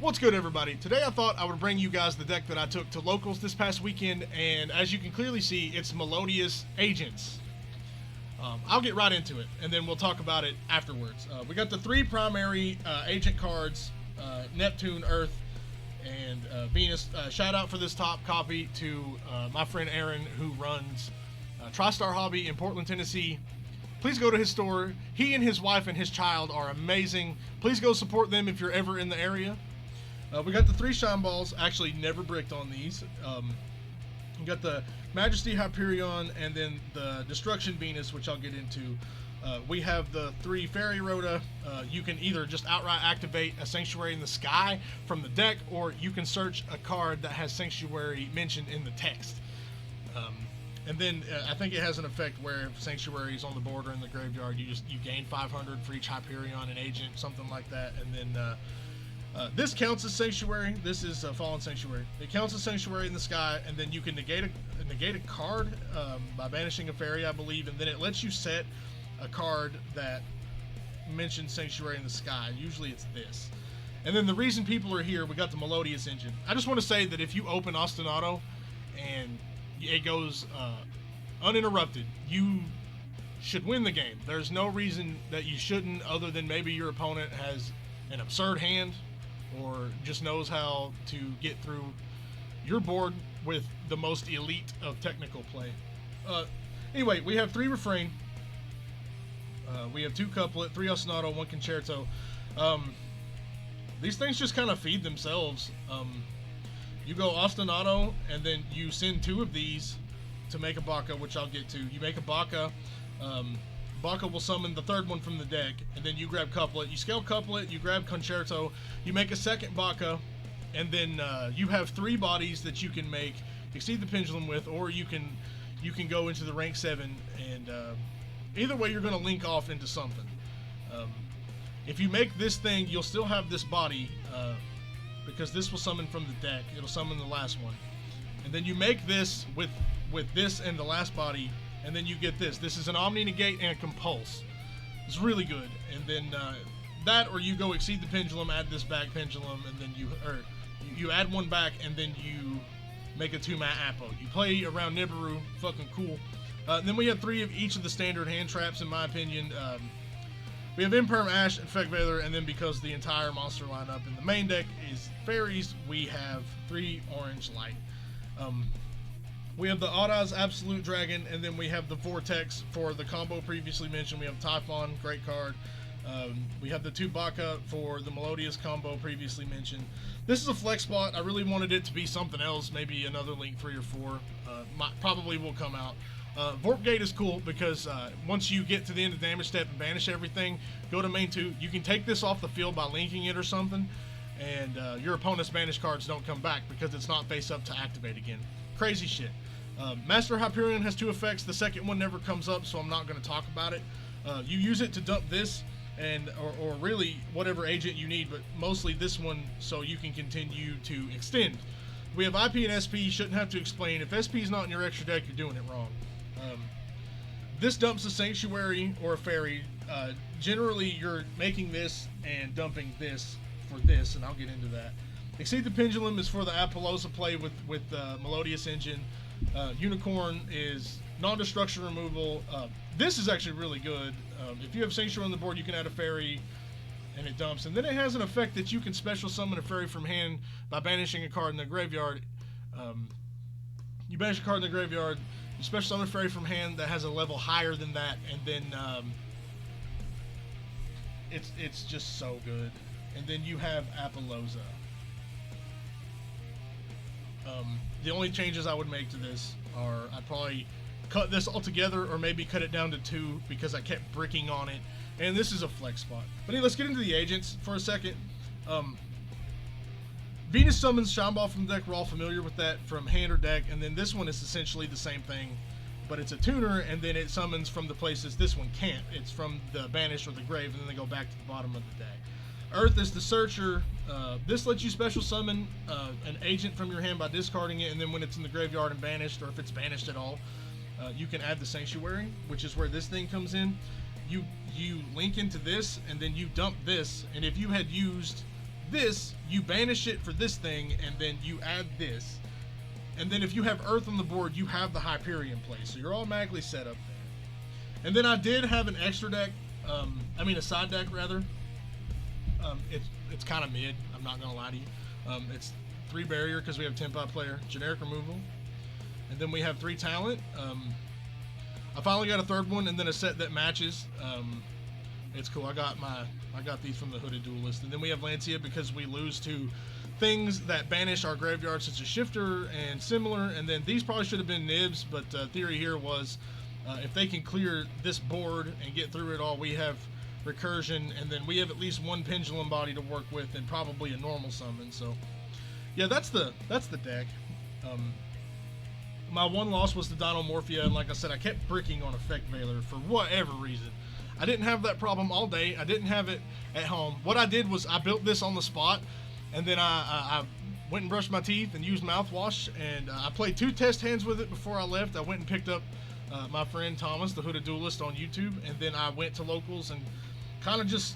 What's good, everybody? Today I thought I would bring you guys the deck that I took to locals this past weekend, and as you can clearly see, it's Melodious Agents. I'll get right into it, and then we'll talk about it afterwards. We got the three primary agent cards, Neptune, Earth, and Venus. Shout out for this top copy to my friend Aaron, who runs TriStar Hobby in Portland, Tennessee. Please go to his store. He and his wife and his child are amazing. Please go support them if you're ever in the area. We got the three shine balls. Actually, never bricked on these. We got the Majesty Hyperion and then the Destruction Venus, which I'll get into. We have the three Fairy Rhoda. You can either just outright activate a Sanctuary in the Sky from the deck, or you can search a card that has Sanctuary mentioned in the text. And then I think it has an effect where if Sanctuary is on the board or in the graveyard, you gain 500 for each Hyperion and Agent, something like that. And then this counts as Sanctuary. This is Fallen Sanctuary. It counts as Sanctuary in the Sky, and then you can negate a card by banishing a fairy, I believe, and then it lets you set a card that mentions Sanctuary in the Sky. Usually it's this. And then the reason people are here, we got the Melodious engine. I just want to say that if you open Ostinato and it goes uninterrupted, you should win the game. There's no reason that you shouldn't, other than maybe your opponent has an absurd hand or just knows how to get through your board with the most elite of technical play. Anyway, we have three Refrain. We have two Couplet, three Ostinato, one Concerto. These things just kind of feed themselves. You go Ostinato, and then you send two of these to make a Baka, which I'll get to. You make a Baka. Baka will summon the third one from the deck, and then you grab Couplet. You scale Couplet, you grab Concerto, you make a second Baka, and then you have three bodies that you can make Exceed the Pendulum with, or you can go into the rank 7, and either way you're going to link off into something. If you make this thing, you'll still have this body, because this will summon from the deck. It'll summon the last one. And then you make this with this and the last body, and then you get this. This is an Omni Negate and a Compulse. It's really good. And then that, or you go Exceed the Pendulum, add this back Pendulum, and then you add one back, and then you make a 2-mat Apo. You play around Nibiru, fucking cool. Then we have three of each of the standard hand traps, in my opinion. We have Imperm, Ash, and Feckvather, and then because the entire monster lineup in the main deck is Fairies, we have three Orange Light. We have the Oddaz Absolute Dragon, and then we have the Vortex for the combo previously mentioned. We have Typhon, great card. We have the two Baka for the Melodious combo previously mentioned. This is a flex spot. I really wanted it to be something else, maybe another Link 3 or 4. Probably will come out. Vorp Gate is cool because once you get to the end of the damage step and banish everything, go to main 2. You can take this off the field by linking it or something, and your opponent's banished cards don't come back because it's not face up to activate again. Crazy shit. Master Hyperion has two effects. The second one never comes up, so I'm not going to talk about it. You use it to dump this, or really whatever agent you need, but mostly this one so you can continue to extend. We have IP and SP. You shouldn't have to explain. If SP is not in your extra deck, you're doing it wrong. This dumps a Sanctuary or a Fairy. Generally, you're making this and dumping this for this, and I'll get into that. Exceed the Pendulum is for the Apollosa play with Melodious Engine. Unicorn is non-destruction removal. This is actually really good. If you have Sanctuary on the board, you can add a Fairy, and it dumps. And then it has an effect that you can special summon a Fairy from hand by banishing a card in the graveyard. You banish a card in the graveyard, you special summon a Fairy from hand that has a level higher than that, and then it's just so good. And then you have Apollosa. The only changes I would make to this are I'd probably cut this all together, or maybe cut it down to 2 because I kept bricking on it. And this is a flex spot. But anyway, let's get into the agents for a second. Venus summons Shine Ball from the deck. We're all familiar with that from hand or deck. And then this one is essentially the same thing, but it's a tuner, and then it summons from the places this one can't. It's from the banish or the grave, and then they go back to the bottom of the deck. Earth is the Searcher. This lets you special summon an agent from your hand by discarding it, and then when it's in the graveyard and banished, or if it's banished at all, you can add the Sanctuary, which is where this thing comes in. You link into this, and then you dump this, and if you had used this, you banish it for this thing, and then you add this. And then if you have Earth on the board, you have the Hyperion play. So you're automatically set up there. And then I did have an extra deck, a side deck rather. It's kind of mid, I'm not going to lie to you. It's 3 barrier because we have 10-pot player, generic removal. And then we have 3 talent. I finally got a third one, and then a set that matches. It's cool. I got these from the Hooded Duelist. And then we have Lancia because we lose to things that banish our graveyard, such as Shifter and similar. And then these probably should have been Nibs, but theory here was if they can clear this board and get through it all, we have Recursion, and then we have at least 1 Pendulum Body to work with, and probably a normal summon. So yeah, that's the deck. My one loss was the Dinomorphia, and like I said, I kept bricking on Effect Veiler for whatever reason. I didn't have that problem all day. I didn't have it at home. What I did was I built this on the spot, and then I went and brushed my teeth and used mouthwash, and I played 2 test hands with it before I left. I went and picked up my friend Thomas, the Hooded Duelist, on YouTube, and then I went to locals and kind of just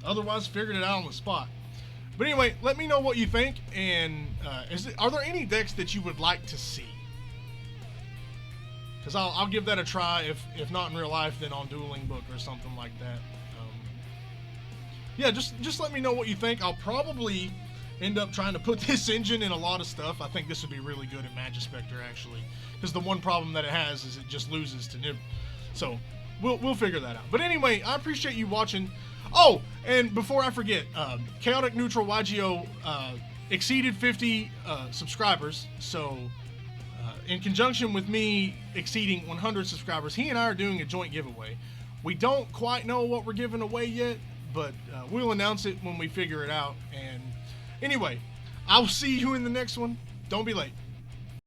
otherwise figured it out on the spot. But anyway, let me know what you think, and are there any decks that you would like to see? Because I'll give that a try, if not in real life, then on Dueling Book or something like that. Yeah, just let me know what you think. I'll probably end up trying to put this engine in a lot of stuff. I think this would be really good in Magispector, actually, because the one problem that it has is it just loses to Nib. So we'll figure that out. But anyway, I appreciate you watching. Oh, and before I forget, Chaotic Neutral YGO exceeded 50 subscribers. So in conjunction with me exceeding 100 subscribers, he and I are doing a joint giveaway. We don't quite know what we're giving away yet, but we'll announce it when we figure it out. And anyway, I'll see you in the next one. Don't be late.